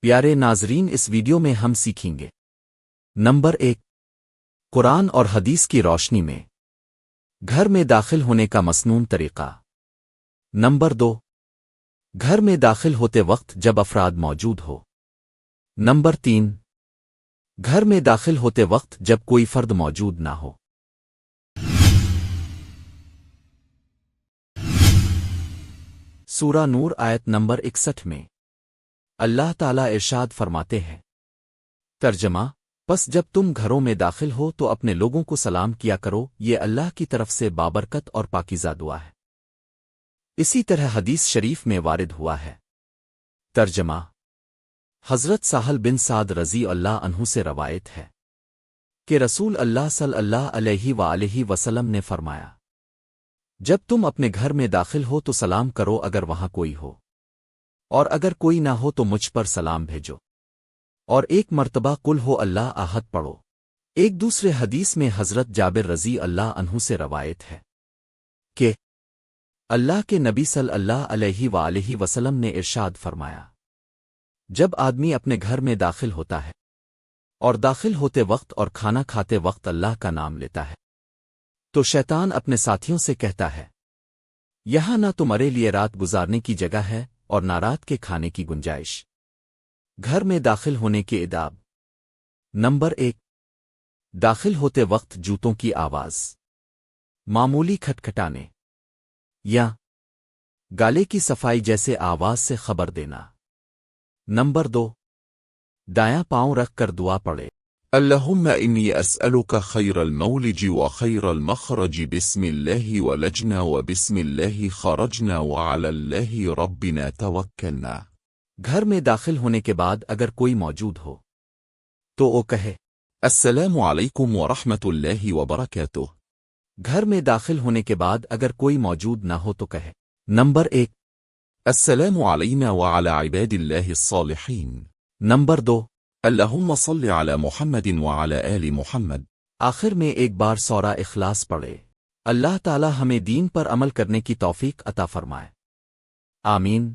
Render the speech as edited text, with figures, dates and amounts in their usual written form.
پیارے ناظرین، اس ویڈیو میں ہم سیکھیں گے نمبر 1، قرآن اور حدیث کی روشنی میں گھر میں داخل ہونے کا مسنون طریقہ۔ نمبر 2، گھر میں داخل ہوتے وقت جب افراد موجود ہو۔ نمبر 3، گھر میں داخل ہوتے وقت جب کوئی فرد موجود نہ ہو۔ سورہ نور آیت نمبر 61 میں اللہ تعالیٰ ارشاد فرماتے ہیں، ترجمہ: پس جب تم گھروں میں داخل ہو تو اپنے لوگوں کو سلام کیا کرو، یہ اللہ کی طرف سے بابرکت اور پاکیزہ دعا ہے۔ اسی طرح حدیث شریف میں وارد ہوا ہے۔ ترجمہ: حضرت سہل بن سعد رضی اللہ عنہ سے روایت ہے کہ رسول اللہ صلی اللہ علیہ وآلہ وسلم نے فرمایا، جب تم اپنے گھر میں داخل ہو تو سلام کرو اگر وہاں کوئی ہو، اور اگر کوئی نہ ہو تو مجھ پر سلام بھیجو، اور ایک مرتبہ قل ہو اللہ احد پڑھو۔ ایک دوسرے حدیث میں حضرت جابر رضی اللہ عنہ سے روایت ہے کہ اللہ کے نبی صلی اللہ علیہ وآلہ وسلم نے ارشاد فرمایا، جب آدمی اپنے گھر میں داخل ہوتا ہے اور داخل ہوتے وقت اور کھانا کھاتے وقت اللہ کا نام لیتا ہے تو شیطان اپنے ساتھیوں سے کہتا ہے، یہاں نہ تمہارے لیے رات گزارنے کی جگہ ہے اور نہ رات کے کھانے کی گنجائش۔ گھر میں داخل ہونے کے آداب۔ نمبر 1، داخل ہوتے وقت جوتوں کی آواز معمولی کھٹکھٹانے یا گالے کی صفائی جیسے آواز سے خبر دینا۔ نمبر 2، دایاں پاؤں رکھ کر دعا پڑھے، اللهم إني أسألك خير المولج وخير المخرج بسم الله ولجنا وبسم الله خرجنا وعلى الله ربنا توكلنا۔ گھر میں داخل ہونے کے بعد اگر کوئی موجود ہو تو وہ کہے السلام عليكم ورحمة الله وبركاته۔ گھر میں داخل ہونے کے بعد اگر کوئی موجود نہ ہو تو کہے نمبر 1، السلام علينا وعلى عباد الله الصالحين۔ نمبر 2، اللهم صل على محمد وعلى آل محمد۔ آخر میں ایک بار سورہ اخلاص پڑھے۔ اللہ تعالی ہمیں دین پر عمل کرنے کی توفیق عطا فرمائے، آمین۔